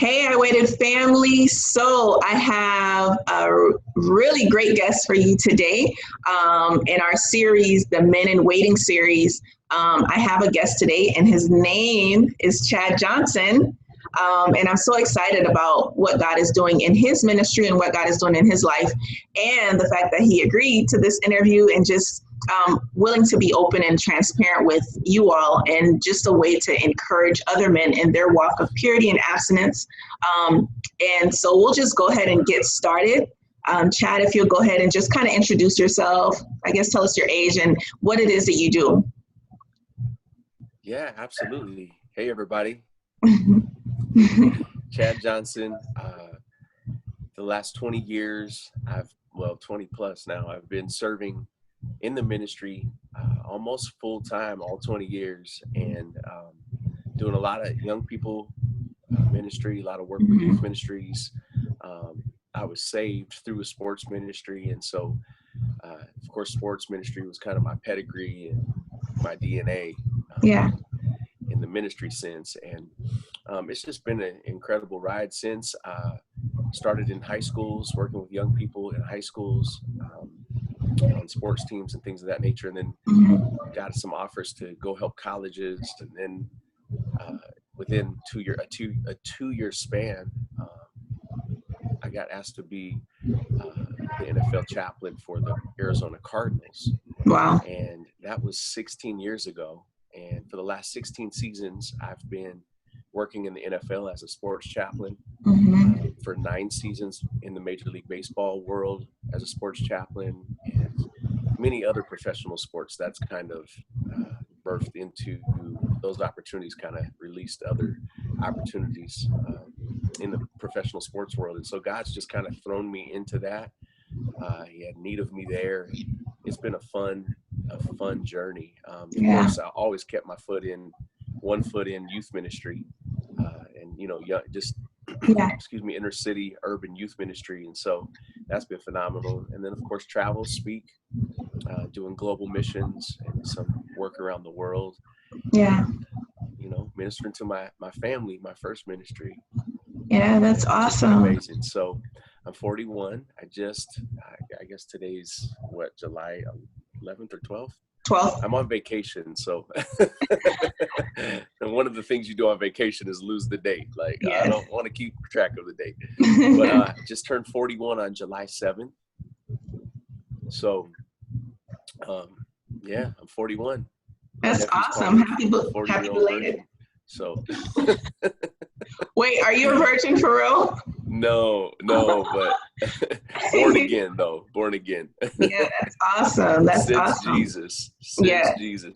Hey, iWaited family. So I have a really great guest for you today in our series, the Men in Waiting series. I have a guest today, and his name is Chad Johnson. And I'm so excited about what God is doing in his ministry and what God is doing in his life, and the fact that he agreed to this interview and just willing to be open and transparent with you all, and just a way to encourage other men in their walk of purity and abstinence. And so we'll just go ahead and get started. Chad, if you'll go ahead and just kind of introduce yourself, I guess tell us your age and what it is that you do. Yeah, absolutely. Hey, everybody. Chad Johnson. The last 20 years, 20 plus now, I've been serving in the ministry almost full time, all 20 years, and doing a lot of young people ministry, a lot of work with youth ministries. I was saved through a sports ministry, and so of course sports ministry was kind of my pedigree and my DNA in the ministry sense. And it's just been an incredible ride since. Started in high schools, working with young people in high schools on sports teams and things of that nature, and then got some offers to go help colleges, and then within a two-year span, I got asked to be the NFL chaplain for the Arizona Cardinals. Wow. And that was 16 years ago. And for the last 16 seasons, I've been working in the NFL as a sports chaplain, for 9 seasons in the Major League Baseball world as a sports chaplain, and many other professional sports. That's kind of birthed into those opportunities, kind of released other opportunities in the professional sports world. And so God's just kind of thrown me into that. He had need of me there. It's been a fun journey. Of course, I always kept one foot in youth ministry, and inner city urban youth ministry. And so that's been phenomenal. And then of course travel, speak, doing global missions and some work around the world. And, ministering to my family, my first ministry. Yeah, that's awesome. Amazing. So I'm 41. I guess today's July 11th or 12th? 12th. I'm on vacation, so and one of the things you do on vacation is lose the date. I don't want to keep track of the date. But I just turned 41 on July 7th. So I'm 41. That's awesome. Happy belated. So wait, are you a virgin for real? No, but born again. Yeah, that's awesome. That's Since awesome. Jesus,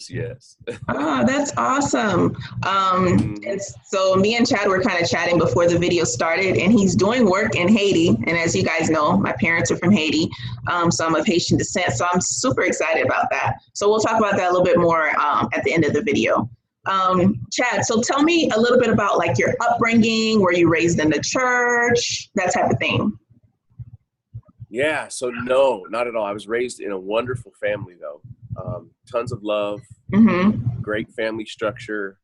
yes. Oh, that's awesome. And so me and Chad were kind of chatting before the video started, and he's doing work in Haiti. And as you guys know, my parents are from Haiti, so I'm of Haitian descent. So I'm super excited about that. So we'll talk about that a little bit more at the end of the video. Chad, so tell me a little bit about like your upbringing. Were you raised in the church, that type of thing? Yeah, so no, not at all. I was raised in a wonderful family though. Tons of love, great family structure,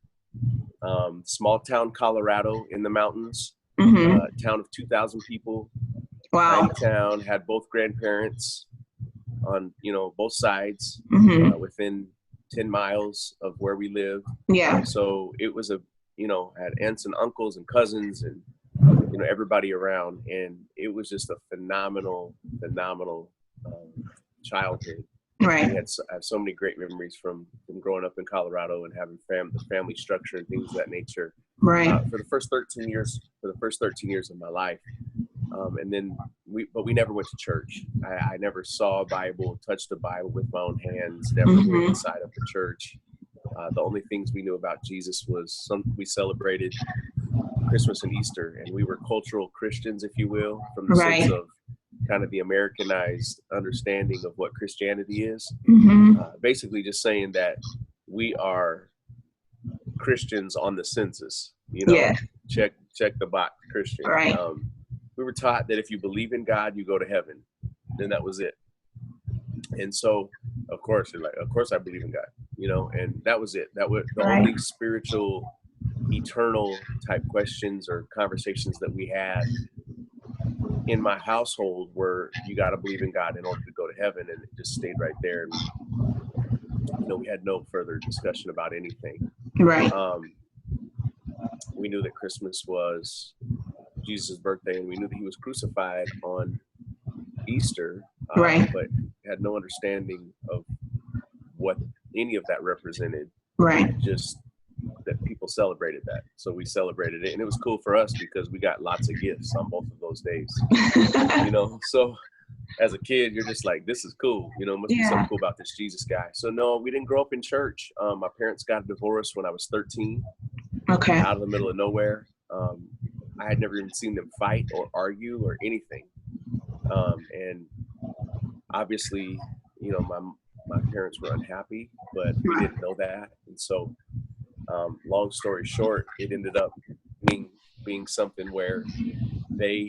small town Colorado in the mountains, town of 2,000 people. Wow. Tiny town, had both grandparents on, both sides, within 10 miles of where we lived. Yeah. So it was had aunts and uncles and cousins and, everybody around. And it was just a phenomenal childhood. Right. I have so many great memories from growing up in Colorado and having the family structure and things of that nature. Right. For the first 13 years of my life. And then we never went to church. I never saw a Bible, touched a Bible with my own hands, never went inside of the church. The only things we knew about Jesus was we celebrated Christmas and Easter, and we were cultural Christians, if you will, from the sense of kind of the Americanized understanding of what Christianity is. Basically just saying that we are Christians on the census, check the box Christian. Right. We were taught that if you believe in God, you go to heaven. Then that was it. And so, of course I believe in God, and that was it. That was the only spiritual eternal type questions or conversations that we had in my household were, you got to believe in God in order to go to heaven. And it just stayed right there. And, we had no further discussion about anything. Right. We knew that Christmas was Jesus' birthday, and we knew that he was crucified on Easter, Right. but had no understanding of what any of that represented. Right. Just that people celebrated that. So we celebrated it, and it was cool for us because we got lots of gifts on both of those days. So as a kid, you're just like, this is cool. Must be something cool about this Jesus guy. So no, we didn't grow up in church. My parents got a divorce when I was 13. Okay. Out of the middle of nowhere. I had never even seen them fight or argue or anything. And obviously, my parents were unhappy, but we didn't know that. And so, long story short, it ended up being something where they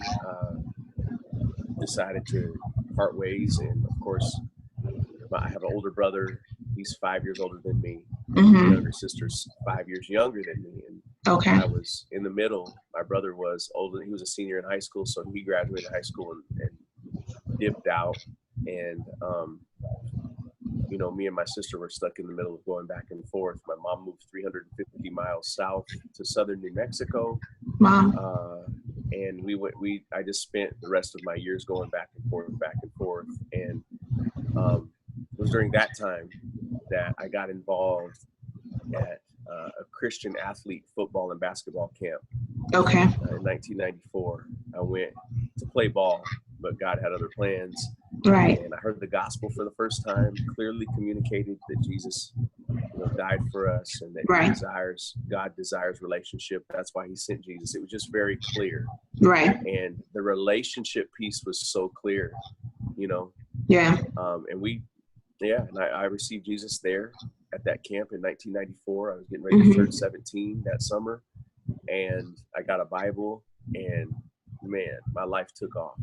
decided to part ways. And of course, I have an older brother. He's 5 years older than me. Mm-hmm. My younger sister's 5 years younger than me. And okay. I was in the middle. My brother was older. He was a senior in high school, so he graduated high school and dipped out. And me and my sister were stuck in the middle of going back and forth. My mom moved 350 miles south to southern New Mexico. Wow. And I just spent the rest of my years going back and forth. And it was during that time that I got involved at a Christian athlete football and basketball camp. Okay. In 1994, I went to play ball, but God had other plans. Right. And I heard the gospel for the first time, clearly communicated that Jesus died for us, and that God desires relationship. That's why he sent Jesus. It was just very clear. Right. And the relationship piece was so clear, Yeah. And I received Jesus there at that camp in 1994. I was getting ready to turn 17 that summer, and I got a Bible, and man, my life took off.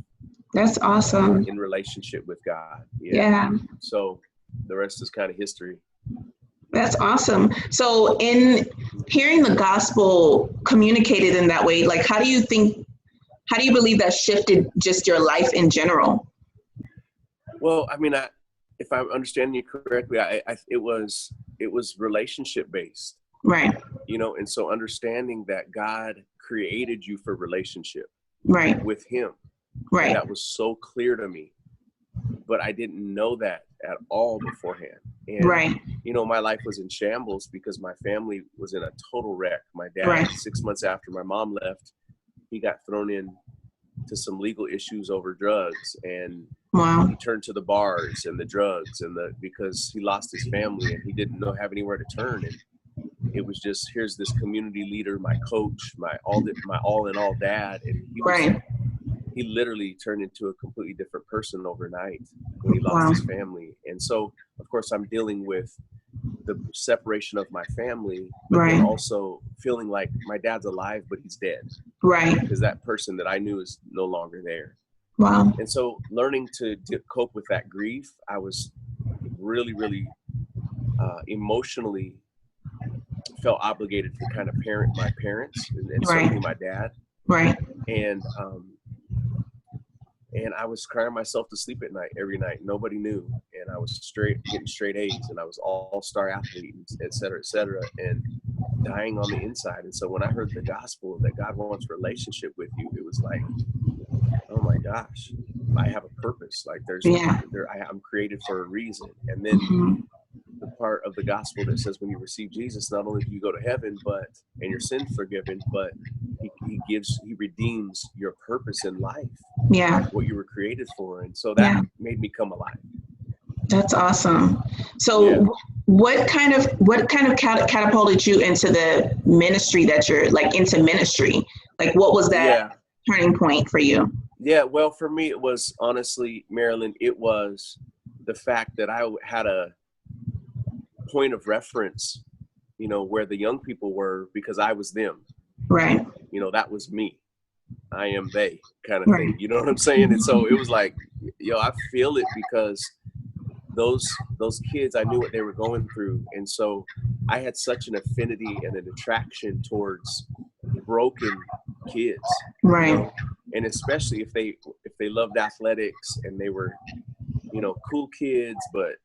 That's awesome. In relationship with God. Yeah. So the rest is kind of history. That's awesome. So in hearing the gospel communicated in that way, like, how do you believe that shifted just your life in general? Well, I mean, if I'm understanding you correctly, it was relationship based. Right. And so understanding that God created you for relationship. Right. With him. Right. And that was so clear to me, but I didn't know that at all beforehand. And, right. My life was in shambles because my family was in a total wreck. My dad, 6 months after my mom left, he got thrown in to some legal issues over drugs, and he turned to the bars and the drugs because he lost his family and he didn't have anywhere to turn. And it was just, here's this community leader, my coach, my all in all dad, and he literally turned into a completely different person overnight when he lost his family. And so, of course, I'm dealing with the separation of my family, but then also feeling like my dad's alive, but he's dead. Right. Because that person that I knew is no longer there. Wow. And so learning to cope with that grief, I was really, really emotionally felt obligated to kind of parent my parents and certainly my dad. Right. And I was crying myself to sleep at night, every night. Nobody knew. And I was getting straight A's, and I was all-star athlete, et cetera, and dying on the inside. And so when I heard the gospel that God wants relationship with you, it was like, oh my gosh, I have a purpose. Like I'm created for a reason. And then the part of the gospel that says when you receive Jesus, not only do you go to heaven, and your sins forgiven, but he redeems your purpose in life. Yeah. What you were created for. And so that made me come alive. That's awesome. So what kind of catapulted you into the ministry that you're into ministry? Like, what was that turning point for you? Yeah. Well, for me, it was honestly, Marilyn, it was the fact that I had a point of reference, where the young people were, because I was them. Right. That was me. I am they kind of thing. You know what I'm saying? And so it was like, I feel it because those kids, I knew what they were going through. And so I had such an affinity and an attraction towards broken kids, you Right. know, and especially if they loved athletics and they were, you know, cool kids, but,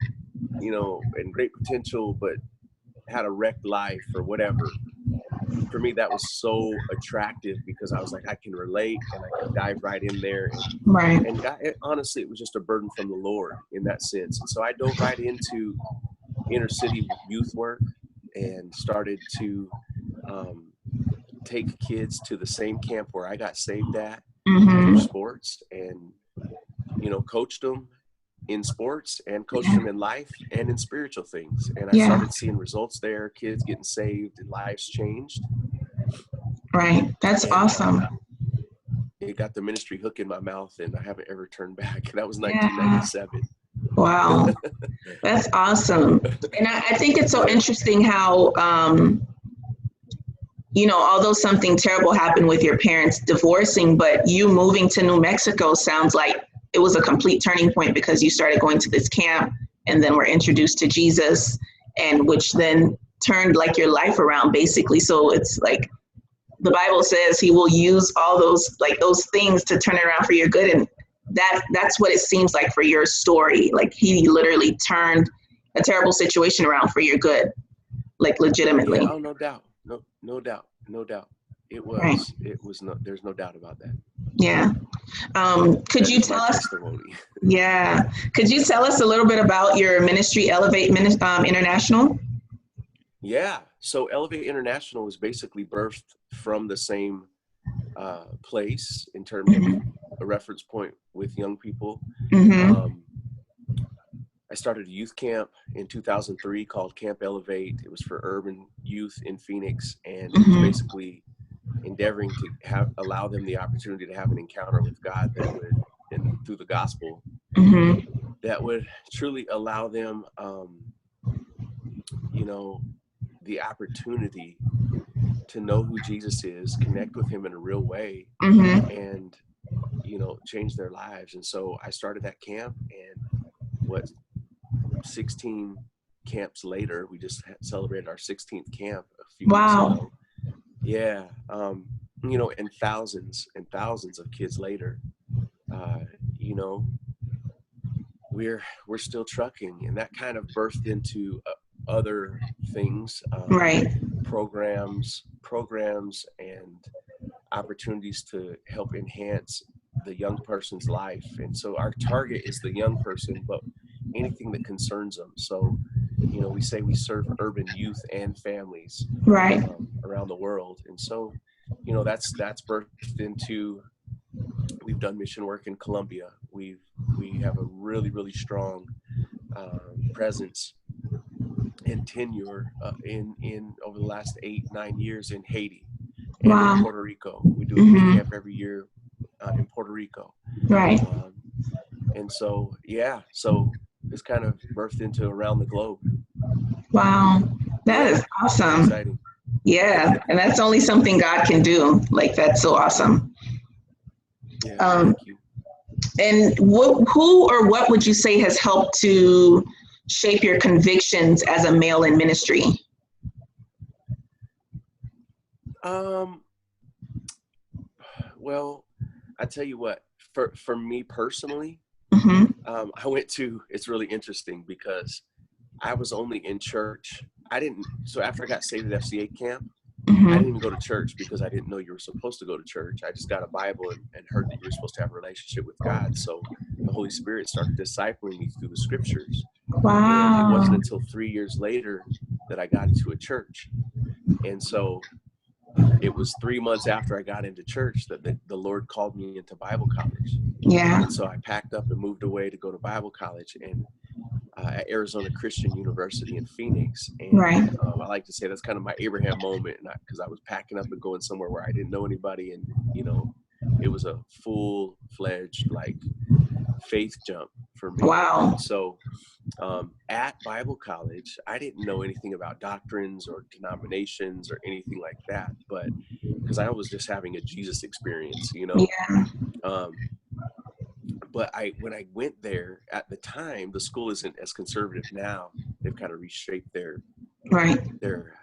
you know, and great potential, but had a wrecked life or whatever. For me, that was so attractive because I was like, I can relate and I can dive right in there. Right. And God, honestly, it was just a burden from the Lord in that sense. And so I dove right into inner city youth work and started to take kids to the same camp where I got saved at through sports, and, you know, coached them in sports and coached them in life and in spiritual things. And I started seeing results there, kids getting saved and lives changed. Right. That's awesome. It got the ministry hook in my mouth, and I haven't ever turned back. That was 1997. Wow. That's awesome. And I think it's so interesting how, you know, although something terrible happened with your parents divorcing, but you moving to New Mexico sounds like it was a complete turning point, because you started going to this camp and then were introduced to Jesus, and which then turned like your life around basically. So it's like the Bible says he will use all those, like those things to turn it around for your good. And that's what it seems like for your story. Like he literally turned a terrible situation around for your good, like legitimately. Yeah, oh, no doubt. No doubt. It was, right. There's no doubt about that. Yeah. Could you tell us? Testimony. Yeah. Could you tell us a little bit about your ministry, Elevate International? Yeah. So Elevate International was basically birthed from the same place in terms of a reference point with young people. I started a youth camp in 2003 called Camp Elevate. It was for urban youth in Phoenix, and it was basically endeavoring to allow them the opportunity to have an encounter with God that would, and through the gospel, that would truly allow them, you know, the opportunity to know who Jesus is, connect with him in a real way, and, you know, change their lives. And so I started that camp, and 16 camps later, we just celebrated our 16th camp a few weeks ago. Yeah. You know, and thousands of kids later, you know, we're still trucking, and that kind of birthed into other things, programs and opportunities to help enhance the young person's life. And so our target is the young person, but anything that concerns them. So, you know, we say we serve urban youth and families around the world. And so, you know, that's birthed into, we've done mission work in Colombia. We have a really, really strong presence and tenure in over the last 8-9 years in Haiti and in Puerto Rico. We do a youth camp every year in Puerto Rico. And so, yeah, so it's kind of birthed into around the globe. Wow. That is awesome. Exciting. Yeah. And that's only something God can do. Like, that's so awesome. Yeah, thank you. And who or what would you say has helped to shape your convictions as a male in ministry? Well, I tell you what, for me personally, I went to, it's really interesting because I was only in church. So after I got saved at FCA camp, I didn't even go to church because I didn't know you were supposed to go to church. I just got a Bible and heard that you were supposed to have a relationship with God. So the Holy Spirit started discipling me through the scriptures. And it wasn't until 3 years later that I got into a church. And so it was 3 months after I got into church that the Lord called me into Bible college. Yeah. And so I packed up and moved away to go to Bible college at Arizona Christian University in Phoenix. And I like to say that's kind of my Abraham moment, because I was packing up and going somewhere where I didn't know anybody. And, you know, it was a full-fledged, like, faith jump for me. Wow. And so at Bible college, I didn't know anything about doctrines or denominations or anything like that, but because I was just having a Jesus experience, you know. But when I went there at the time, the school isn't as conservative now. They've kind of reshaped their Right. their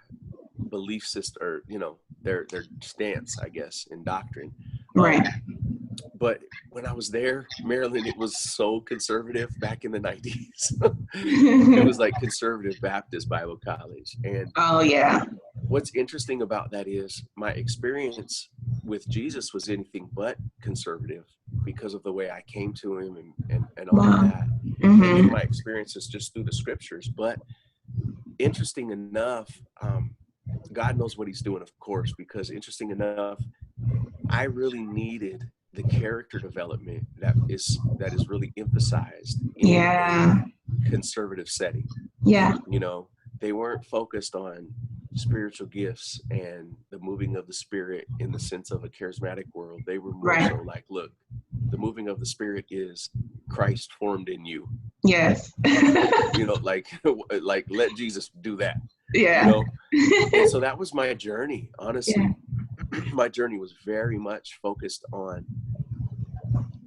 belief system, or their stance, I guess, in doctrine. Right. But when I was there, Maryland, it was so conservative back in the 90s. It was like conservative Baptist Bible college. And Oh yeah. what's interesting about that is my experience with Jesus was anything but conservative because of the way I came to him and all Wow. of that. And then my experiences just through the scriptures. But interesting enough, God knows what he's doing, of course, because interesting enough, I really needed the character development that is really emphasized in a conservative setting. Yeah. They weren't focused on spiritual gifts and the moving of the Spirit in the sense of a charismatic world. They were more so like, look, the moving of the Spirit is Christ formed in you. Yes. like let Jesus do that. Yeah. And so that was my journey, honestly. Yeah. My journey was very much focused on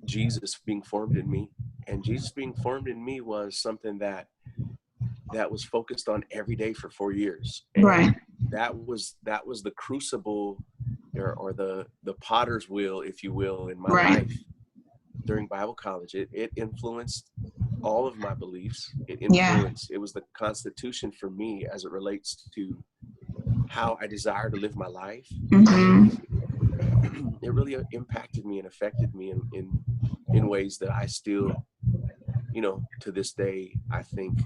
Jesus being formed in me, and Jesus being formed in me was something that was focused on every day for 4 years. And right. That was the crucible or the potter's wheel, if you will, in my life during Bible college. It influenced all of my beliefs. It was the constitution for me as it relates to how I desire to live my life. It really impacted me and affected me in ways that I still, to this day, I think,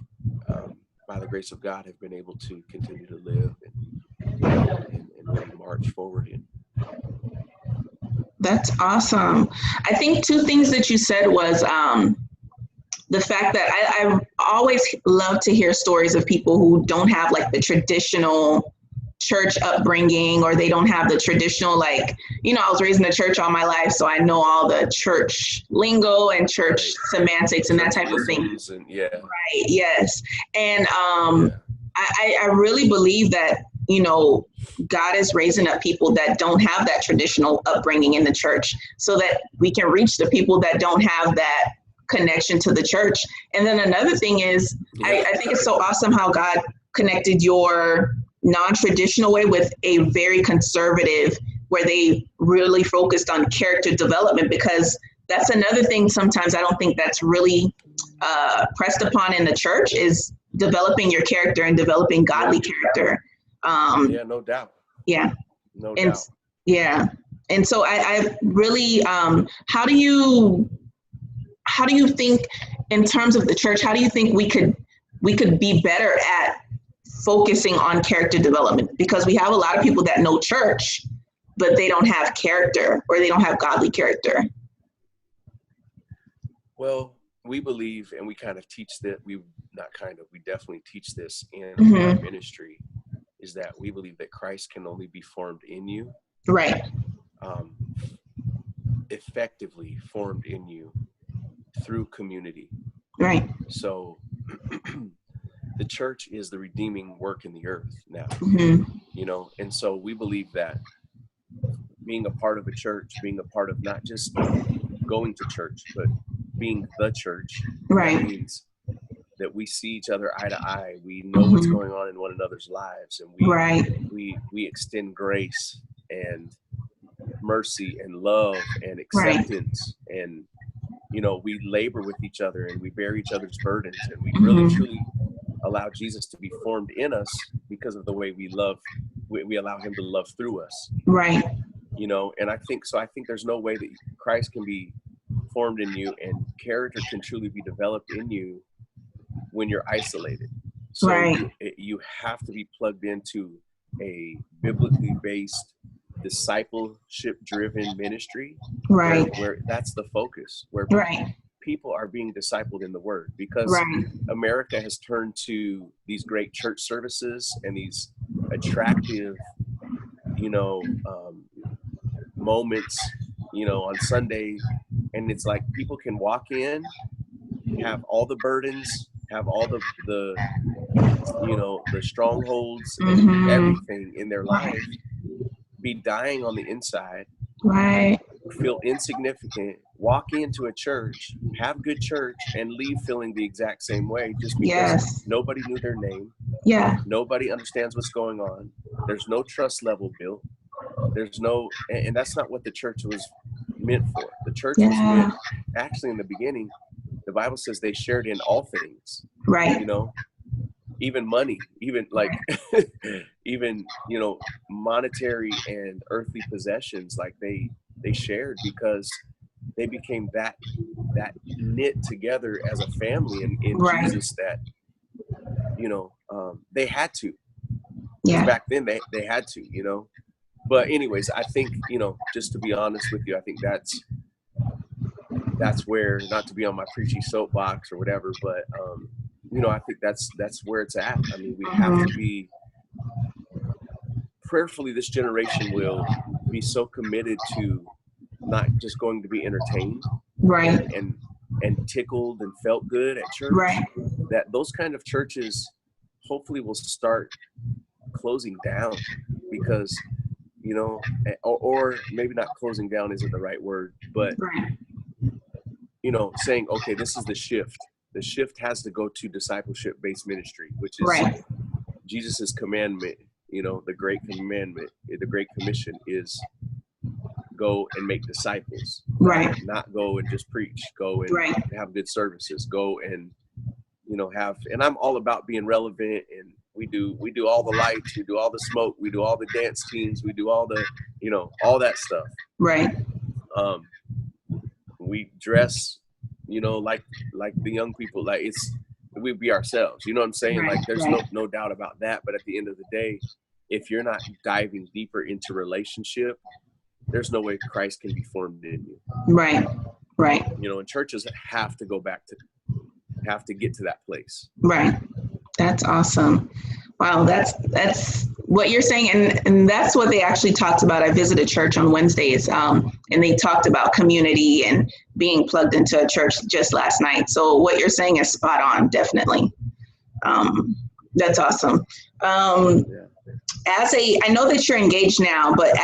by the grace of God, have been able to continue to live and really march forward in. That's awesome. I think two things that you said was the fact that I always love to hear stories of people who don't have like the traditional church upbringing, or they don't have the traditional, I was raised in the church all my life, so I know all the church lingo and church semantics and that type of thing. Right. Yes. And I really believe that, God is raising up people that don't have that traditional upbringing in the church, so that we can reach the people that don't have that connection to the church. And then another thing is, I think it's so awesome how God connected your non-traditional way with a very conservative, where they really focused on character development, because that's another thing sometimes I don't think that's really pressed upon in the church, is developing your character and developing godly character. No doubt. Yeah. No doubt. Yeah. And so I really, how do you think, in terms of the church, how do you think we could be better at focusing on character development? Because we have a lot of people that know church, but they don't have character, or they don't have godly character. Well, we believe, and we kind of teach that, we definitely teach this in our ministry, is that we believe that Christ can only be formed in you. Right. Effectively formed in you through community. Right. So the church is the redeeming work in the earth now, and so we believe that being a part of a church, being a part of not just going to church, but being the church, that means that we see each other eye to eye. We know what's going on in one another's lives, and we extend grace and mercy and love and acceptance, and we labor with each other, and we bear each other's burdens, and we really truly allow Jesus to be formed in us because of the way we love. We allow him to love through us. Right. And I think there's no way that Christ can be formed in you and character can truly be developed in you when you're isolated. So you have to be plugged into a biblically based, discipleship driven ministry, where that's the focus, where people are being discipled in the word, because America has turned to these great church services and these attractive, moments, on Sunday. And it's like people can walk in, have all the burdens, have all the strongholds and everything in their life, be dying on the inside, feel insignificant, walk into a church, have good church, and leave feeling the exact same way, just because nobody knew their name, Yeah. Nobody understands what's going on. There's no trust level built. There's no, and that's not what the church was meant for. The church was Yeah. meant, actually, in the beginning, the Bible says they shared in all things, Right. you know, even money, even like, even, you know, monetary and earthly possessions, like they shared, because they became that knit together as a family in Right. Jesus, that, you know, they had to, because Yeah. back then they had to, you know. But anyways, I think, you know, just to be honest with you, I think that's where, not to be on my preachy soapbox or whatever, but you know, I think that's where it's at. I mean, we have to be prayerfully, this generation will be so committed to not just going to be entertained Right. and tickled and felt good at church, Right. that those kind of churches hopefully will start closing down, because, you know, or maybe not closing down isn't the right word, but, Right. you know, saying, okay, this is the shift. The shift has to go to discipleship-based ministry, which is Right. Jesus's commandment. You know, the great commandment, the great commission is go and make disciples. Right. Not go and just preach. Go and Right. have good services. Go and, you know, have, and I'm all about being relevant, and we do all the lights, we do all the smoke, we do all the dance teams, we do all the, you know, all that stuff. Right. We dress, you know, like the young people, like we be ourselves, you know what I'm saying? Right. Like there's Right. no doubt about that. But at the end of the day, if you're not diving deeper into relationship, there's no way Christ can be formed in you. Right. Right. You know, and churches have to get to that place. Right. That's awesome. Wow, that's what you're saying, and that's what they actually talked about. I visited church on Wednesdays, and they talked about community and being plugged into a church just last night. So what you're saying is spot on, definitely. That's awesome. I know that you're engaged now, but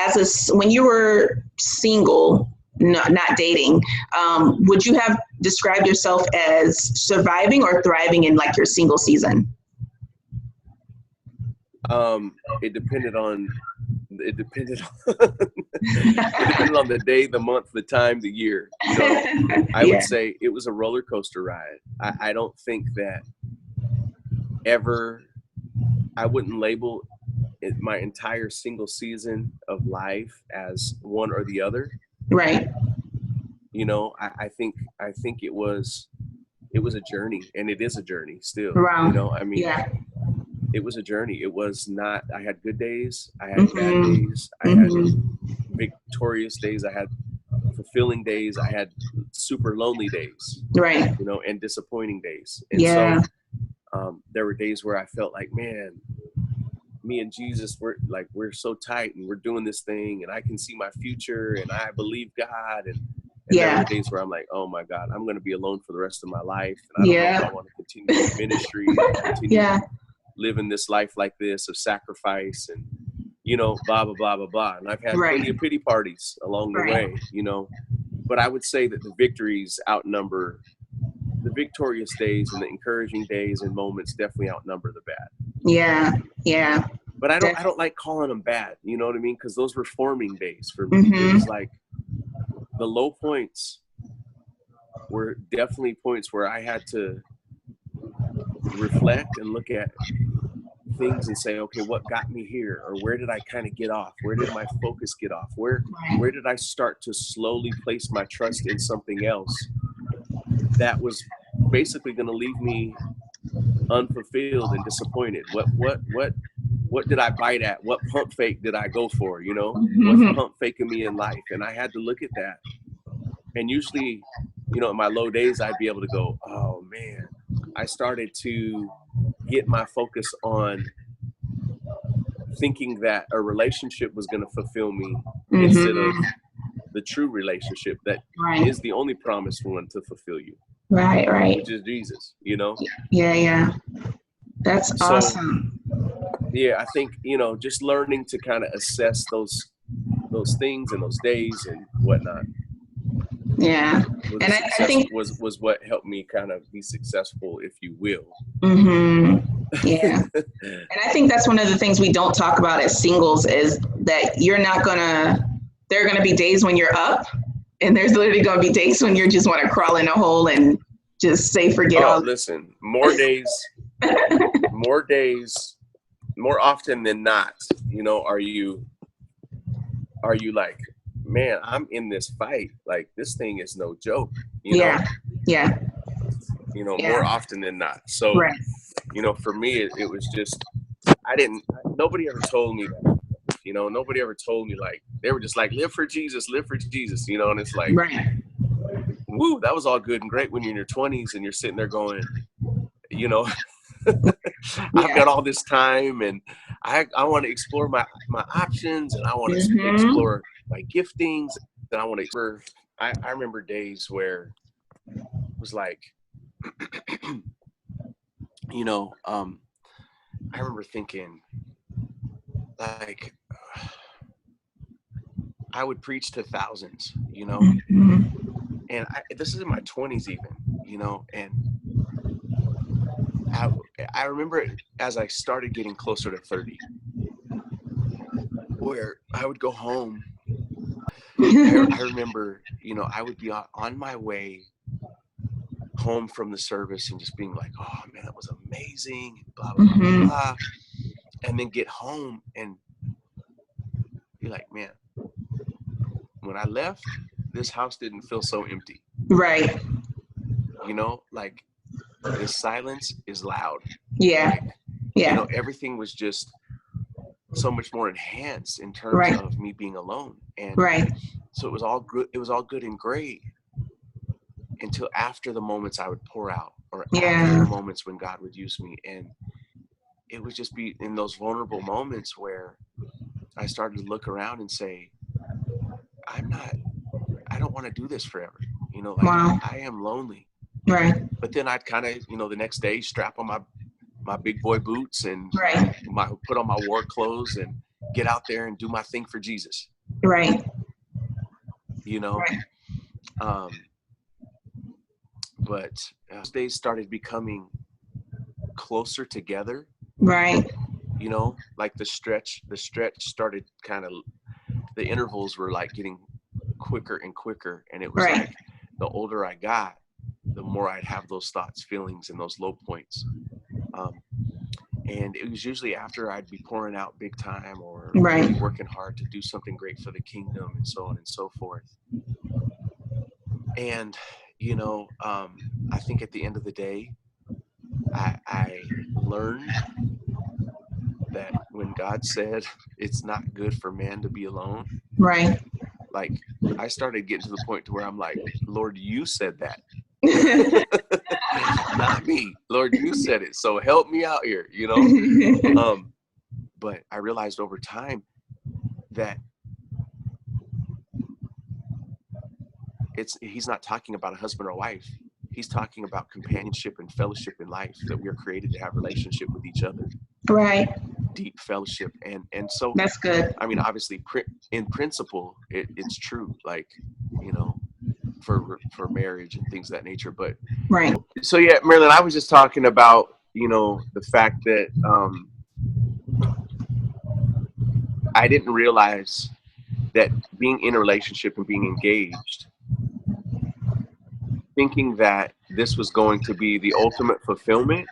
when you were single, not dating, would you have described yourself as surviving or thriving in like your single season? It depended on it depended on the day, the month, the time, the year. You know, I would say it was a roller coaster ride. I don't think that I wouldn't label my entire single season of life as one or the other. Right. You know, I think it was a journey, and it is a journey still. Wow. You know, I mean, it was a journey. It was not, I had good days, I had bad days, I had victorious days, I had fulfilling days, I had super lonely days, right? You know, and disappointing days. And so there were days where I felt like, man, me and Jesus, we're so tight, and we're doing this thing, and I can see my future, and I believe God, and there were days where I'm like, oh my God, I'm going to be alone for the rest of my life, and I don't know if I want to continue in ministry, continue living this life like this of sacrifice, and, you know, blah blah blah blah blah. And I've had plenty of pity parties along the way, you know, but I would say that the victories outnumber the victorious days, and the encouraging days and moments definitely outnumber the bad. Yeah. But I don't like calling them bad, you know what I mean? Because those were forming days for me. It was like the low points were definitely points where I had to reflect and look at things and say, okay, what got me here? Or where did I kind of get off? Where did my focus get off? Where did I start to slowly place my trust in something else that was basically going to leave me unfulfilled and disappointed? What did I bite at? What pump fake did I go for? You know, what's pump faking me in life? And I had to look at that. And usually, you know, in my low days, I'd be able to go, oh man, I started to get my focus on thinking that a relationship was going to fulfill me instead of the true relationship that is the only promised one to fulfill you. Right. Which is Jesus, you know? Yeah. That's awesome. Yeah, I think, you know, just learning to kind of assess those things and those days and whatnot. Yeah. Was And I think was what helped me kind of be successful, if you will. Yeah. And I think that's one of the things we don't talk about as singles is that there are gonna be days when you're up, and there's literally gonna be days when you just want to crawl in a hole and just say forget Oh, all. listen, more days, more often than not, are you like, man, I'm in this fight. Like, this thing is no joke, Yeah. Yeah. more often than not. So, Right. For me, it was just, nobody ever told me that, nobody ever told me, like, they were just like, live for Jesus, and it's like, Right. woo, that was all good and great when you're in your 20s and you're sitting there going, I've got all this time and I want to explore my options, and I want to explore my giftings, and I want to explore. I remember days where it was like, I remember thinking, like, I would preach to thousands, and this is in my 20s even, and I remember as I started getting closer to 30, where I would go home. I remember, I would be on my way home from the service and just being like, oh man, that was amazing, blah, blah, blah, blah. And then get home and be like, man, when I left, this house didn't feel so empty. Right. Like, the silence is loud. Yeah. Like, Yeah. Everything was just so much more enhanced in terms of me being alone. And so it was all good. It was all good and great until after the moments I would pour out, or after the moments when God would use me. And it would just be in those vulnerable moments where I started to look around and say, I don't want to do this forever. I am lonely. Right. But then I'd kind of, the next day strap on my big boy boots and put on my war clothes and get out there and do my thing for Jesus. Right. But as days started becoming closer together. Right. Like the stretch started kind of, the intervals were like getting quicker and quicker. And it was like, the older I got, the more I'd have those thoughts, feelings, and those low points. And it was usually after I'd be pouring out big time or really working hard to do something great for the kingdom and so on and so forth. And, I think at the end of the day, I learned that when God said it's not good for man to be alone, like, I started getting to the point to where I'm like, Lord, you said that. Not me. Lord, you said it. So help me out here, But I realized over time that he's not talking about a husband or wife. He's talking about companionship and fellowship in life, that we are created to have relationship with each other. Right. Deep fellowship. And so that's good. I mean, obviously in principle, it's true, like, for marriage and things of that nature. But so yeah, Marilyn, I was just talking about, the fact that I didn't realize that being in a relationship and being engaged, thinking that this was going to be the ultimate fulfillment,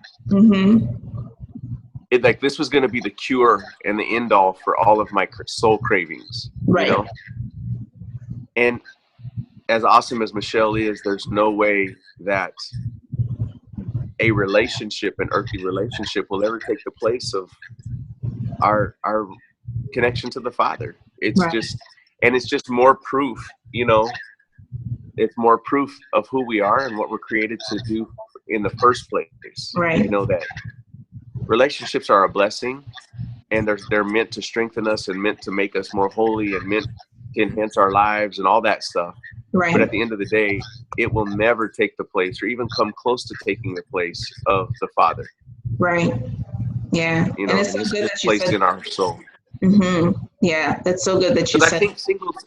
like this was going to be the cure and the end all for all of my soul cravings, And as awesome as Michelle is, there's no way that a relationship, an earthly relationship, will ever take the place of our connection to the Father. It's just more proof, it's more proof of who we are and what we're created to do in the first place. That relationships are a blessing, and they're meant to strengthen us and meant to make us more holy and meant to enhance our lives and all that stuff. But at the end of the day, it will never take the place or even come close to taking the place of the Father. Yeah. And it's so good that you placed in our soul. Yeah, that's so good that you said. said. I think singles,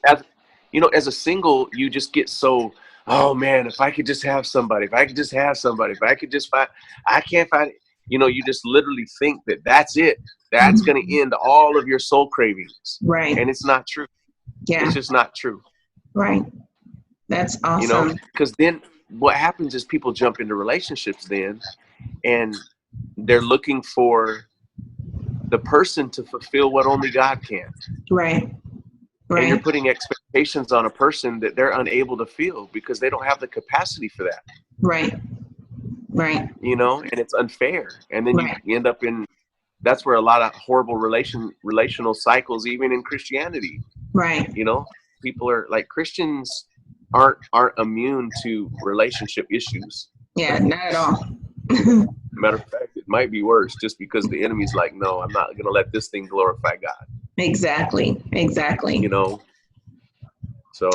as a single, you just get so, oh man, if I could just have somebody, if I could just have somebody, if I could just find, I can't find it. You just literally think that that's it. That's going to end all of your soul cravings. Right. And it's not true. Yeah. It's just not true. Right. That's awesome. Because then what happens is people jump into relationships then, and they're looking for the person to fulfill what only God can. Right. Right. And you're putting expectations on a person that they're unable to feel because they don't have the capacity for that. Right. Right. And it's unfair. And then you end up in, that's where a lot of horrible relational cycles, even in Christianity. Right. People are like, Christians aren't immune to relationship issues. Yeah, not at all. Matter of fact, it might be worse just because the enemy's like, no, I'm not going to let this thing glorify God. Exactly. So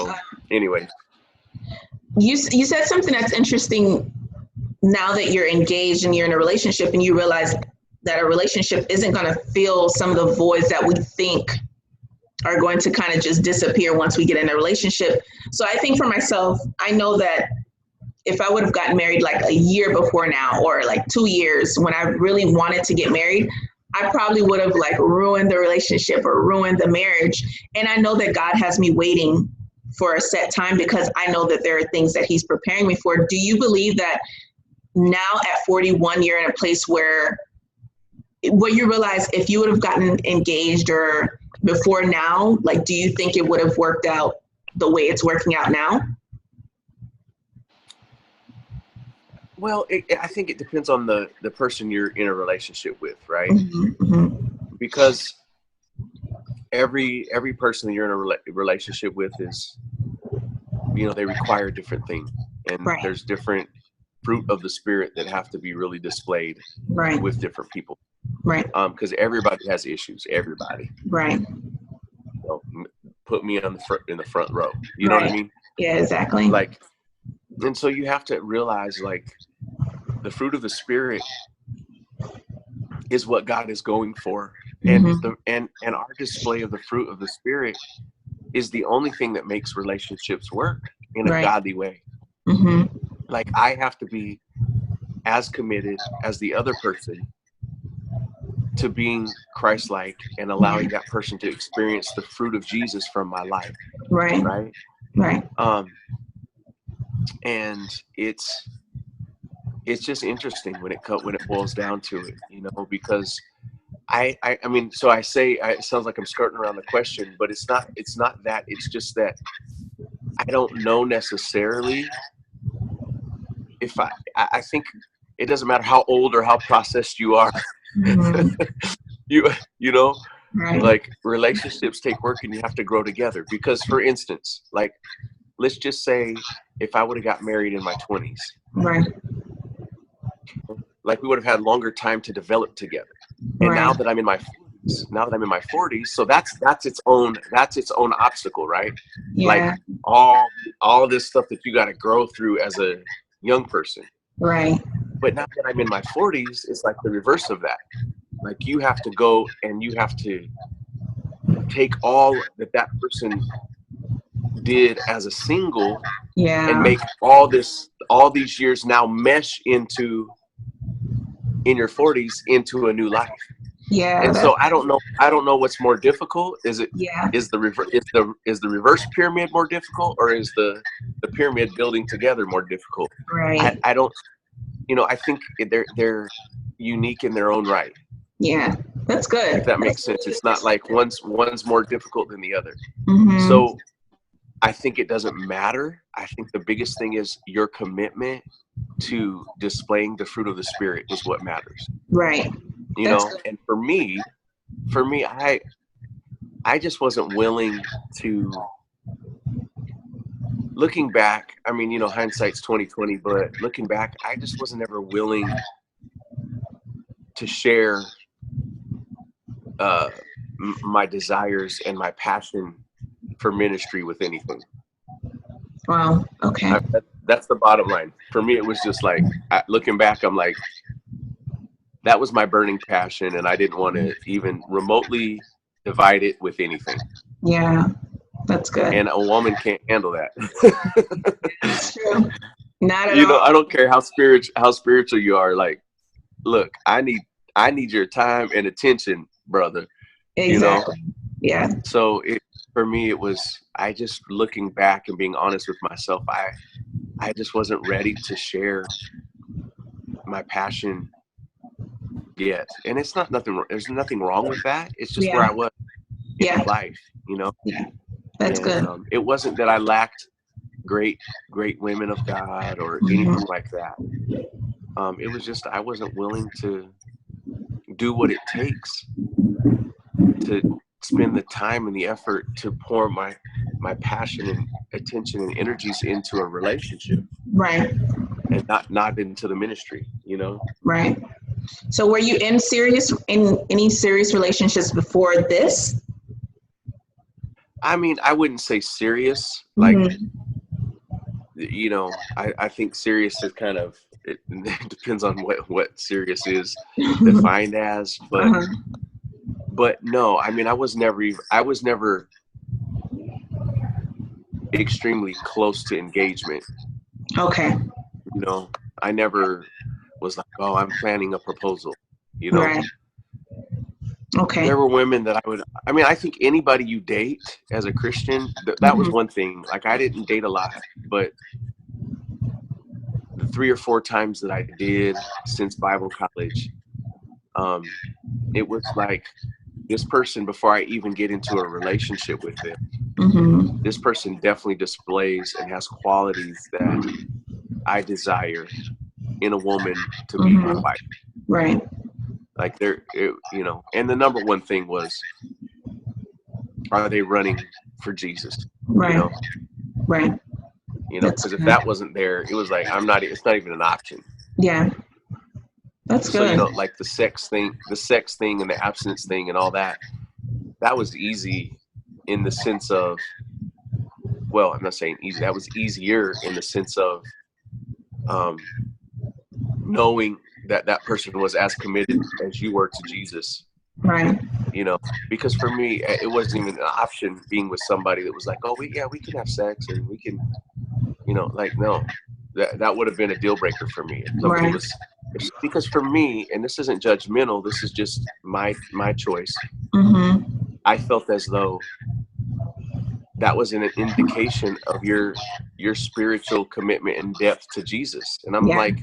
anyway. You said something that's interesting now that you're engaged and you're in a relationship and you realize that a relationship isn't going to fill some of the voids that we think are going to kind of just disappear once we get in a relationship. So I think for myself, I know that if I would have gotten married like a year before now, or like 2 years when I really wanted to get married, I probably would have like ruined the relationship or ruined the marriage. And I know that God has me waiting for a set time because I know that there are things that he's preparing me for. Do you believe that now at 41, you're in a place where you realize if you would have gotten engaged or before now, like, do you think it would have worked out the way it's working out now? Well, I think it depends on the person you're in a relationship with, right? Because every person that you're in a relationship with is, they require different things, and there's different fruit of the spirit that have to be really displayed with different people. Right. Because everybody has issues. Everybody. Right. Put me in the front row. You know what I mean? Yeah, exactly. And so you have to realize, the fruit of the spirit is what God is going for, and our display of the fruit of the spirit is the only thing that makes relationships work in a godly way. I have to be as committed as the other person to being Christ-like and allowing that person to experience the fruit of Jesus from my life. Right. And it's just interesting when it boils down to it, because I mean, so I say, it sounds like I'm skirting around the question, but it's not that. It's just that I don't know necessarily if I think it doesn't matter how old or how processed you are. Relationships take work and you have to grow together. Because, for instance, let's just say if I would have got married in my 20s, we would have had longer time to develop together. And now that I'm in my 40s, so that's its own obstacle, right? Yeah. All of this stuff that you got to grow through as a young person. Right. But now that I'm in my 40s, it's like the reverse of that. You have to go and you have to take all that person did as a single, and make all these years now mesh in your 40s into a new life. Yeah. And so I don't know what's more difficult. Is the reverse pyramid more difficult, or is the pyramid building together more difficult? Right. I don't, I think they're unique in their own right. Yeah, that's good. If that makes sense. It's not like one's more difficult than the other. So I think it doesn't matter. I think the biggest thing is your commitment to displaying the fruit of the spirit is what matters. Right. And for me, I just wasn't willing to, looking back, I mean, hindsight's 20/20, but looking back, I just wasn't ever willing to share my desires and my passion for ministry with anything. Wow. Okay. That's the bottom line. For me, it was just looking back, I'm like, that was my burning passion, and I didn't want to even remotely divide it with anything. Yeah. That's good. And a woman can't handle that. That's true. Not at You know, all. I don't care how spiritual you are. Like, look, I need your time and attention, brother. You know, Exactly. Yeah. so for me, it was, I just, looking back and being honest with myself, I just wasn't ready to share my passion yet. And it's not nothing, there's nothing wrong with that. It's just where Yeah. I was Yeah. in life, you know. Yeah. That's And good. it wasn't that I lacked great women of God or Hmm. anything like that. It was just I wasn't willing to do what it takes to spend the time and the effort to pour my passion and attention and energies into a relationship, Right. and not into the ministry, you know. Right. So were you in any serious relationships before this? I mean, I wouldn't say serious, like, Hmm. you know, I think serious is kind of, it depends on what serious is defined as, Uh-huh. but no, I mean, I was never extremely close to engagement. Okay. You know, I never was like, oh, I'm planning a proposal. You know, Right. Okay. there were women that I mean, I think anybody you date as a Christian, that was Hmm. one thing. Like, I didn't date a lot, but the 3 or 4 times that I did since Bible college, um, it was like, this person, before I even get into a relationship with them, Hmm. this person definitely displays and has qualities that I desire in a woman to be my Hmm. wife. Right. Like, you know, and the number one thing was, are they running for Jesus? You Right. know, Right. That's because if good. that wasn't there, it was like, it's not even an option. Yeah. That's So, you good. know, like the sex thing and the abstinence thing and all that, that was easy in the sense of, well, I'm not saying easy. That was easier in the sense of um, knowing that that person was as committed as you were to Jesus, Right. you know, because for me, it wasn't even an option being with somebody that was like, oh, we can have sex and we can, you know, like, no, that would have been a deal breaker for me. If somebody Right. was, because for me, and this isn't judgmental, this is just my choice. Hmm. I felt as though that was an indication of your spiritual commitment and depth to Jesus. And I'm Yeah. like,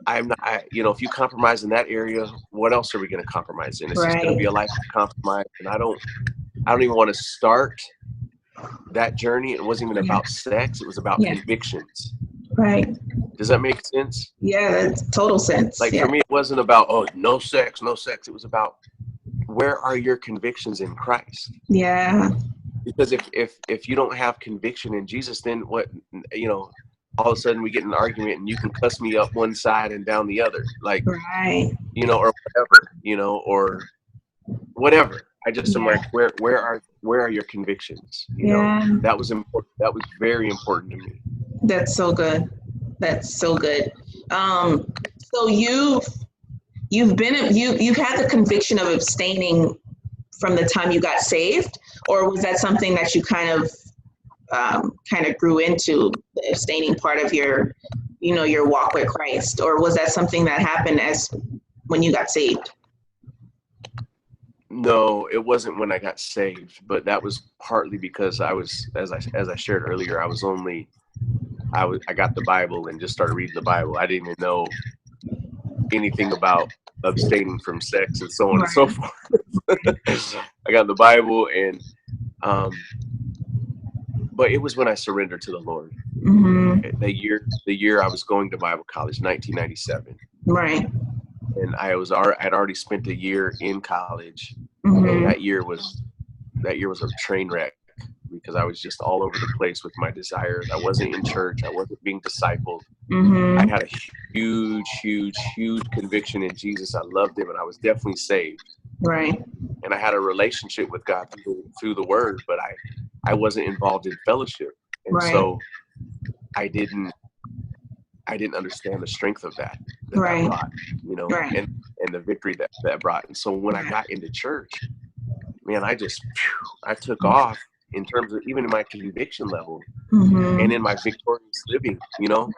I'm not, you know, if you compromise in that area, what else are we going to compromise in? It's just going to Right. be a life of compromise. And I don't even want to start that journey. It wasn't even Yeah. about sex. It was about Yeah. convictions. Right. Does that make sense? Yeah. That's total sense. Like, Yeah. for me, it wasn't about, oh, no sex, no sex. It was about, where are your convictions in Christ? Yeah. Because if you don't have conviction in Jesus, then what, you know, all of a sudden we get in an argument and you can cuss me up one side and down the other, like, Right. you know, or whatever, you know, or whatever. I just am Yeah. like, where are your convictions? You know, Yeah. that was important. That was very important to me. That's so good. That's so good. So you've had the conviction of abstaining from the time you got saved, or was that something that you kind of grew into, the abstaining part of your walk with Christ, or was that something that happened as when you got saved? No, it wasn't when I got saved, but that was partly because I was, as I shared earlier, I got the Bible and just started reading the Bible. I didn't even know anything about abstaining from sex and so on and so Right. forth. I got the Bible, and but it was when I surrendered to the Lord. Hmm. The year I was going to Bible college, 1997, Right. and I'd already spent a year in college, and Hmm. that year was a train wreck because I was just all over the place with my desires. I wasn't in church. I wasn't being discipled. I Hmm. had a huge conviction in Jesus. I loved him, and I was definitely saved. Right. And I had a relationship with God through the Word, but I wasn't involved in fellowship, and Right. so I didn't understand the strength of that Right. brought, you know, Right. and the victory that brought. And so when I Right. got into church, man, I took off in terms of even in my conviction level Mm-hmm. and in my victorious living, you know,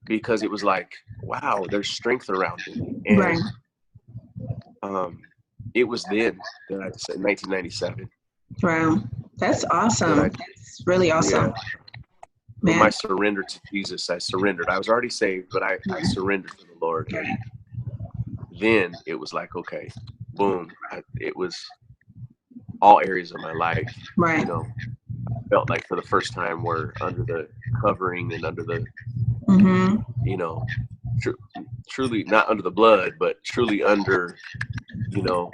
because it was like, wow, there's strength around me. Right. And it was then that I said 1997 Wow. That's that awesome. That's really yeah, awesome, with my man. surrender to Jesus, I surrendered. I was already saved, but I surrendered to the Lord. And Right. then it was like, okay, boom. It was all areas of my life, you Right. know, felt like for the first time we're under the covering and under the, Mm-hmm. you know, truly not under the blood, but truly under, you know,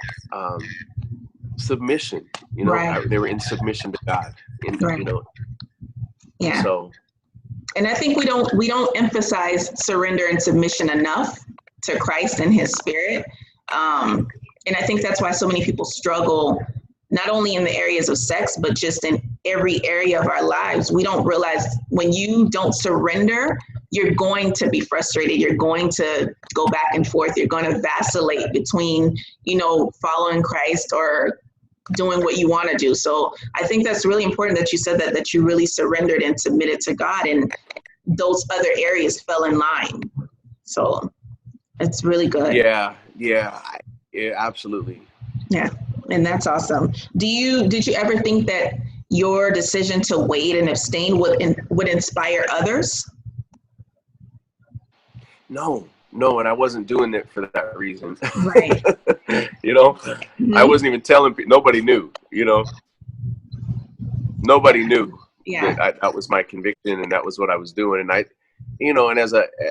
submission, you know, Right. they were in submission to God, and, Right. you know, Yeah. so And I think we don't emphasize surrender and submission enough to Christ and His Spirit. And I think that's why so many people struggle, not only in the areas of sex, but just in every area of our lives. We don't realize when you don't surrender, you're going to be frustrated. You're going to go back and forth. You're going to vacillate between, following Christ or doing what you want to do. So I think that's really important that you said that you really surrendered and submitted to God, and those other areas fell in line. So it's really good. yeah, absolutely. Yeah. And that's awesome. Did you ever think that your decision to wait and abstain would inspire others? No, and I wasn't doing it for that reason. Right. You know, I Hmm. wasn't even telling people. Nobody knew, you know, Yeah. nobody knew Yeah. that was my conviction and that was what I was doing. And and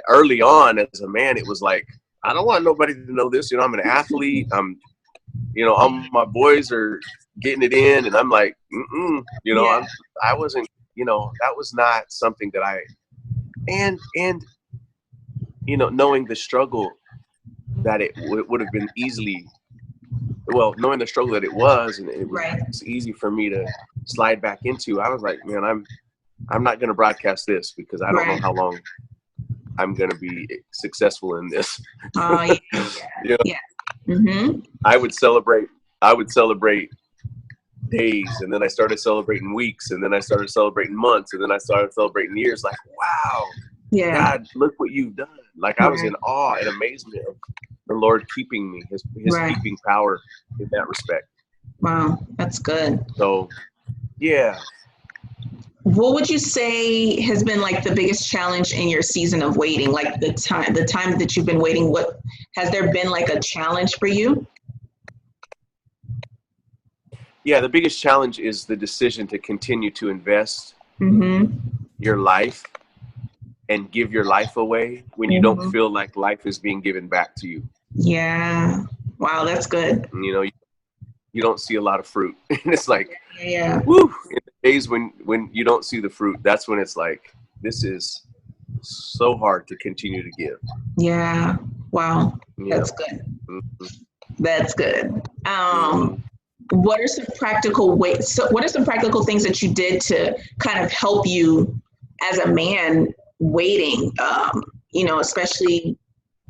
early on as a man, it was like, I don't want nobody to know this. You know, I'm an athlete. My boys are getting it in, and I'm like, Yeah. I wasn't, that was not something that and knowing the struggle that it would have been knowing the struggle that it was, and it was Right. easy for me to slide back into. I was like, man, I'm not going to broadcast this because I don't know Right. how long I'm going to be successful in this. Oh, yeah. You know, Yeah. Mm-hmm. I would celebrate days, and then I started celebrating weeks, and then I started celebrating months, and then I started celebrating years. Like, wow, Yeah. God, look what you've done. Like, I was Right. in awe and amazement of the Lord keeping me, his Right. keeping power in that respect. Wow. That's good. So, yeah. What would you say has been like the biggest challenge in your season of waiting? Like the time that you've been waiting, what has there been like a challenge for you? Yeah, the biggest challenge is the decision to continue to invest Mm-hmm. your life and give your life away when you don't Mm-hmm. feel like life is being given back to you. Yeah. Wow, that's good. You don't see a lot of fruit. And it's like, Yeah. woo, in the days when you don't see the fruit, that's when it's like, this is so hard to continue to give. Yeah. Wow. Yeah. That's good. Mm-hmm. That's good. Mm-hmm. What are some practical ways? So what are some practical things that you did to kind of help you as a man waiting? Especially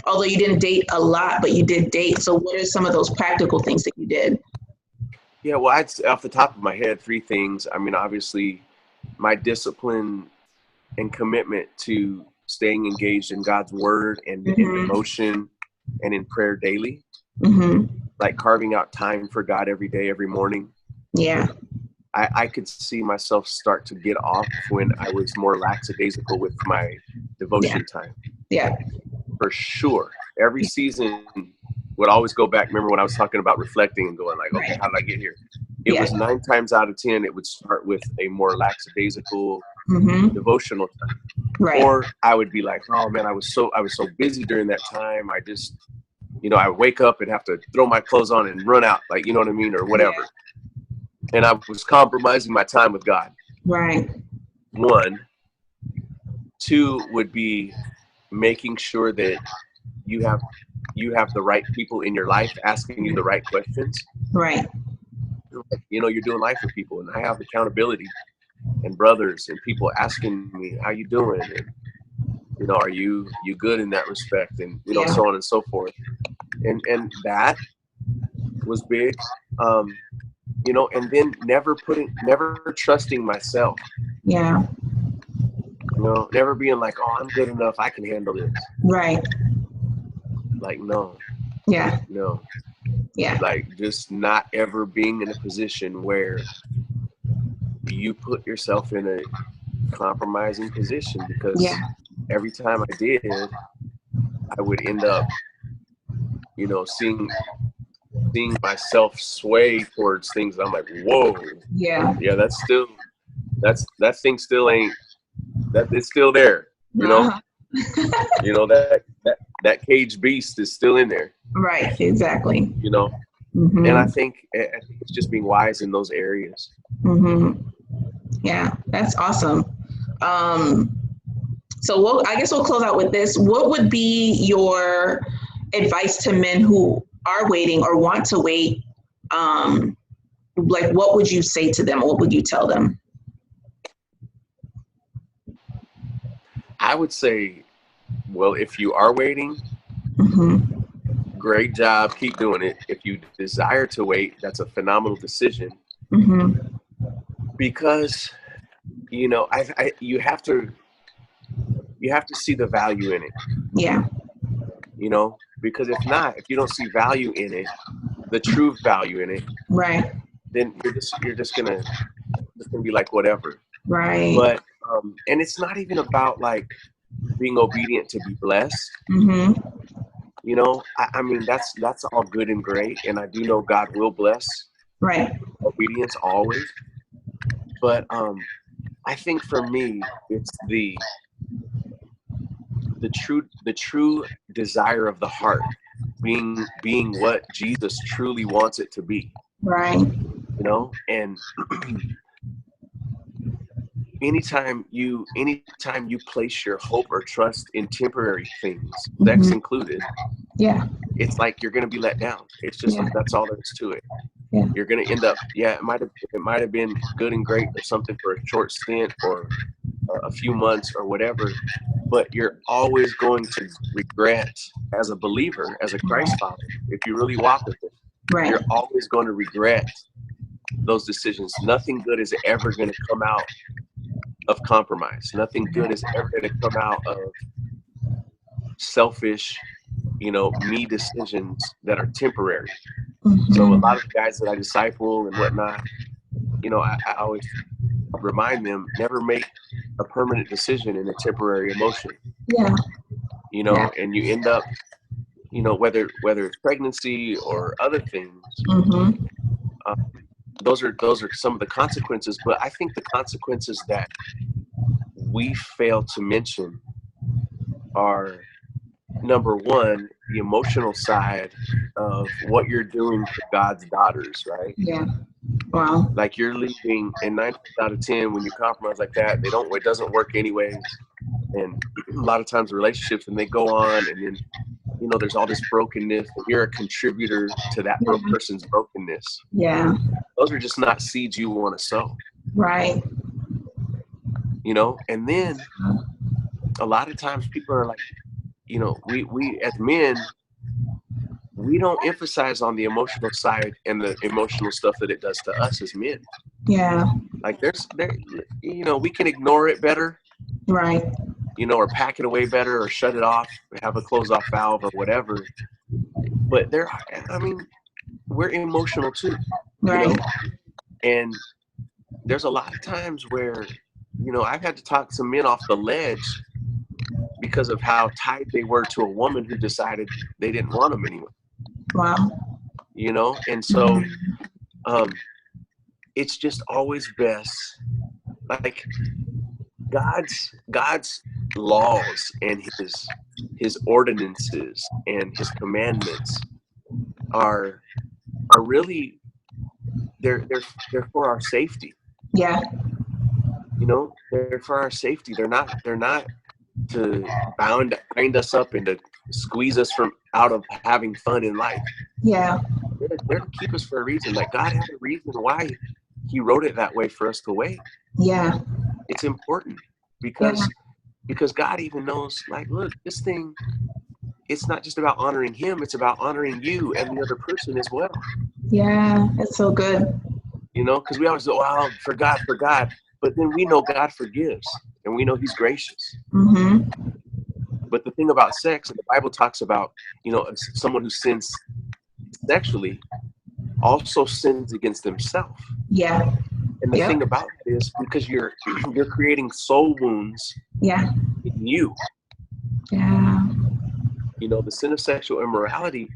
although you didn't date a lot, but you did date. So what are some of those practical things that you did? Yeah, well, off the top of my head, three things. I mean, obviously, my discipline and commitment to staying engaged in God's word and in Mm-hmm. devotion and in prayer daily, Mm-hmm. like carving out time for God every day, every morning. Yeah. I could see myself start to get off when I was more lackadaisical with my Yeah. devotion time. Yeah. For sure. Every season would always go back. Remember when I was talking about reflecting and going like, okay, how did I get here? It Yeah. was 9 times out of 10, it would start with a more lackadaisical Mm-hmm. devotional time. Right. Or I would be like, oh man, I was so busy during that time. I just, I would wake up and have to throw my clothes on and run out, like, you know what I mean? Or whatever. Yeah. And I was compromising my time with God. Right. 1. 2 would be making sure that you have the right people in your life asking you the right questions. Right. You're doing life with people, and I have accountability and brothers and people asking me, how you doing? And, are you good in that respect? And, Yeah. so on and so forth. And that was big. You know, and then never trusting myself. Yeah. You know, never being like, oh, I'm good enough, I can handle this. Right. Like, no. Yeah. No. Yeah. Like, just not ever being in a position where you put yourself in a compromising position, because Yeah. every time I did, I would end up, you know, seeing myself sway towards things. I'm like, whoa, Yeah. yeah, that thing still ain't, that it's still there, you know. Uh-huh. You know, that caged beast is still in there, Right. Exactly. you know. And I think it's just being wise in those areas. Yeah, that's awesome. So I guess we'll close out with this. What would be your advice to men who are waiting or want to wait? Like, what would you say to them? What would you tell them? I would say, well, if you are waiting, great job, keep doing it. If you desire to wait, that's a phenomenal decision. Because, you know, you have to see the value in it. Yeah. You know, because if you don't see value in it, the true value in it, Right. then you're just gonna be like, whatever. Right. But and it's not even about like being obedient to be blessed. You know, I mean, that's all good and great, and I do know God will bless Right. obedience always. But I think for me, it's the true desire of the heart being what Jesus truly wants it to be. Right. You know, and anytime you place your hope or trust in temporary things, sex included, Yeah. it's like you're going to be let down. It's just like, that's all there is to it. Yeah. You're going to end up, it might have been good and great or something for a short stint or a few months or whatever, but you're always going to regret, as a believer, as a Christ follower, if you really walk with it, Right. you're always going to regret those decisions. Nothing good is ever going to come out of compromise. Nothing good is ever going to come out of selfish, you know, me decisions that are temporary. So a lot of the guys that I disciple and whatnot, you know, I always remind them, never make a permanent decision in a temporary emotion. Yeah. You know, and you end up, you know, whether it's pregnancy or other things, those are some of the consequences. But I think the consequences that we fail to mention are, number one, the emotional side of what you're doing to God's daughters, right? Yeah. Wow. Like, you're leaving, and 9 out of 10, when you compromise like that, it doesn't work anyways. And a lot of times relationships, and they go on, and then, you know, there's all this brokenness, and you're a contributor to that person's brokenness. Yeah. Those are just not seeds you want to sow. Right. You know, and then a lot of times people are like, you know, we as men, we don't emphasize on the emotional side and the emotional stuff that it does to us as men. Yeah. Like, you know, we can ignore it better. Right. You know, or pack it away better, or shut it off, have a close off valve or whatever. But we're emotional too. Right. You know? And there's a lot of times where, you know, I've had to talk some men off the ledge because of how tied they were to a woman who decided they didn't want them anymore. Wow. You know, and so it's just always best, like, God's laws and his ordinances and his commandments are really, they're for our safety. Yeah. You know, they're for our safety. They're not to bind us up and to squeeze us from out of having fun in life. Yeah. They're to keep us for a reason. Like, God had a reason why he wrote it that way for us to wait. Yeah. It's important because God even knows, like, look, this thing, it's not just about honoring him, it's about honoring you and the other person as well. Yeah, that's so good. You know, because we always go, well, for God. But then we know God forgives and we know he's gracious. Mm-hmm. But the thing about sex, and the Bible talks about, you know, someone who sins sexually also sins against themselves. Yeah. And the Yep. thing about it is because you're creating soul wounds Yeah. in you. Yeah. You know, the sin of sexual immorality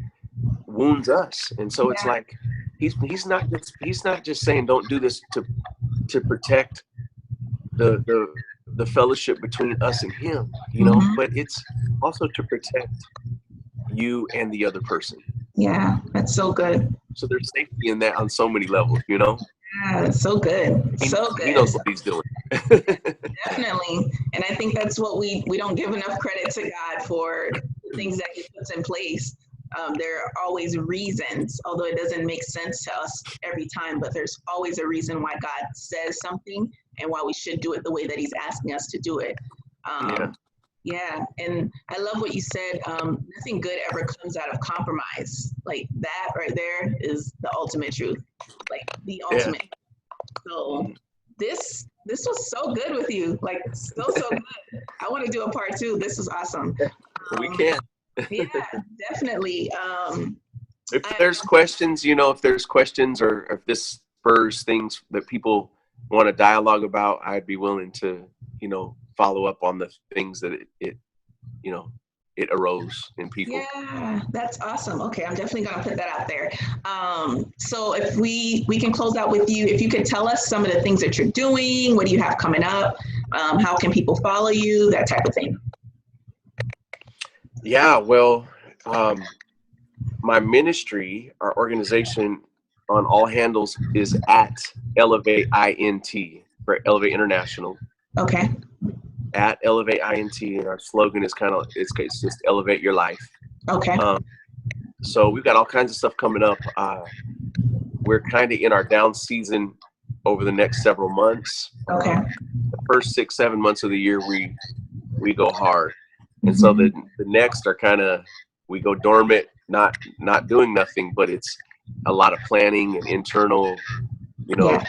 wounds us. And so it's Yeah. like he's not just saying don't do this to protect the fellowship between us and him, you know, Mm-hmm. but it's also to protect you and the other person. Yeah, that's so good. So there's safety in that on so many levels, you know. Yeah, that's so good. So He good. knows what he's doing. Definitely. And I think that's what we don't give enough credit to God for the things that he puts in place. There are always reasons, although it doesn't make sense to us every time, but there's always a reason why God says something and why we should do it the way that he's asking us to do it. Yeah. Yeah, and I love what you said. Nothing good ever comes out of compromise. Like that right there is the ultimate truth, like the Yeah. ultimate. So this was so good with you, like so good. I want to do a part two. This was awesome. We can. Yeah, definitely. If there's questions, you know, if there's questions or if this spurs things that people want to dialogue about, I'd be willing to, you know, follow up on the things that it you know, it arose in people. Yeah, that's awesome. Okay, I'm definitely gonna put that out there. So if we can close out with you, if you could tell us some of the things that you're doing, what do you have coming up? How can people follow you? That type of thing. Yeah, well, my ministry, our organization on all handles is at Elevate INT for Elevate International. Okay. At Elevate INT, and our slogan is it's just elevate your life. Okay. So we've got all kinds of stuff coming up. We're kind of in our down season over the next several months. Okay. The first 6-7 months of the year we go hard, and so the next are kind of we go dormant, not doing nothing, but it's a lot of planning and internal, you know,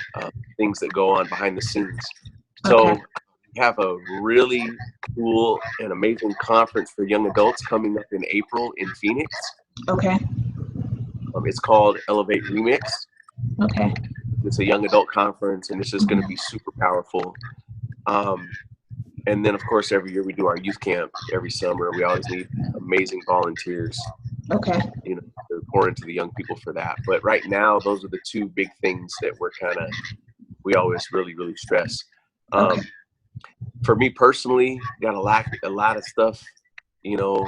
things that go on behind the scenes. So we have a really cool and amazing conference for young adults coming up in April in Phoenix. Okay. It's called Elevate Remix. Okay. It's a young adult conference, and it's just going to be super powerful. And then, of course, every year we do our youth camp every summer. We always need amazing volunteers, Okay. you know, to pour into the young people for that. But right now, those are the two big things that we always really, really stress. For me personally, got a lot of stuff, you know,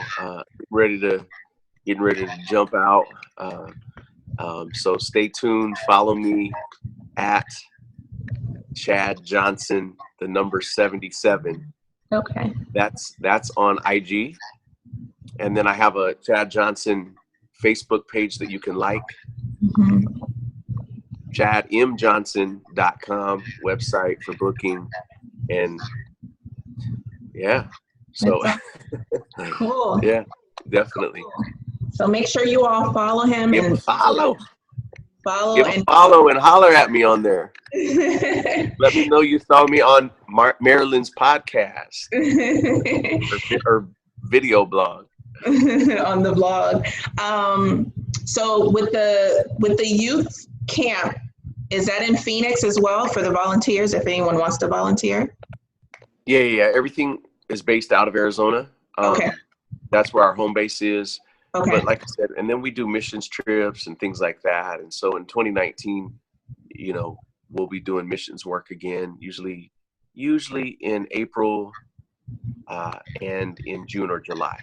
getting ready to jump out. So stay tuned. Follow me at Chad Johnson, the number 77. Okay. That's on IG. And then I have a Chad Johnson Facebook page that you can like. ChadMJohnson.com website for booking. And yeah. So cool. Yeah, definitely. Cool. So make sure you all follow him and follow and holler at me on there. Let me know you saw me on Marilyn's podcast or video blog. On the blog. So with the youth camp, is that in Phoenix as well for the volunteers? If anyone wants to volunteer. Yeah. Everything is based out of Arizona. Okay. That's where our home base is. Okay. But like I said, and then we do missions trips and things like that. And so in 2019, you know, we'll be doing missions work again, usually in April and in June or July.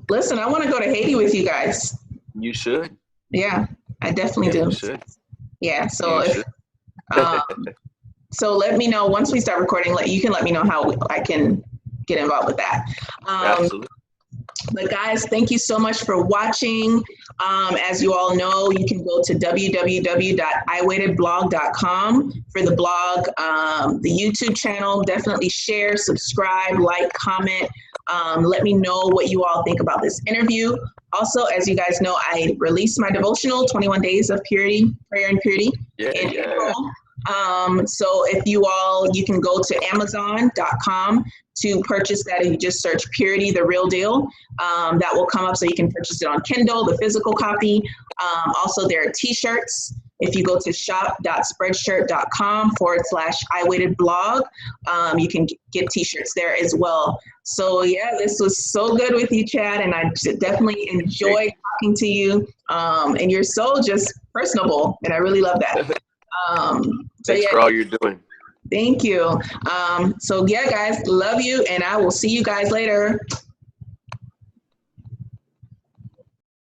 Listen, I want to go to Haiti with you guys. You should. Yeah, I definitely do. You should. Yeah. So so let me know once we start recording. You can let me know how I can get involved with that. Absolutely. But guys, thank you so much for watching. As you all know, you can go to www.iwaitedblog.com for the blog, the YouTube channel. Definitely share, subscribe, like, comment. Let me know what you all think about this interview. Also, as you guys know, I released my devotional, 21 Days of Purity, Prayer and Purity. Yeah, in yeah. April. So if you can go to Amazon.com to purchase that. If you just search Purity, the Real Deal, that will come up so you can purchase it on Kindle, the physical copy. Also, there are t-shirts. If you go to shop.spreadshirt.com/iWaited blog, you can get t-shirts there as well. So yeah, this was so good with you, Chad, and I definitely enjoyed talking to you. And you're so just personable, and I really love that. Thanks for all you're doing. Thank you. So yeah, guys, love you, and I will see you guys later.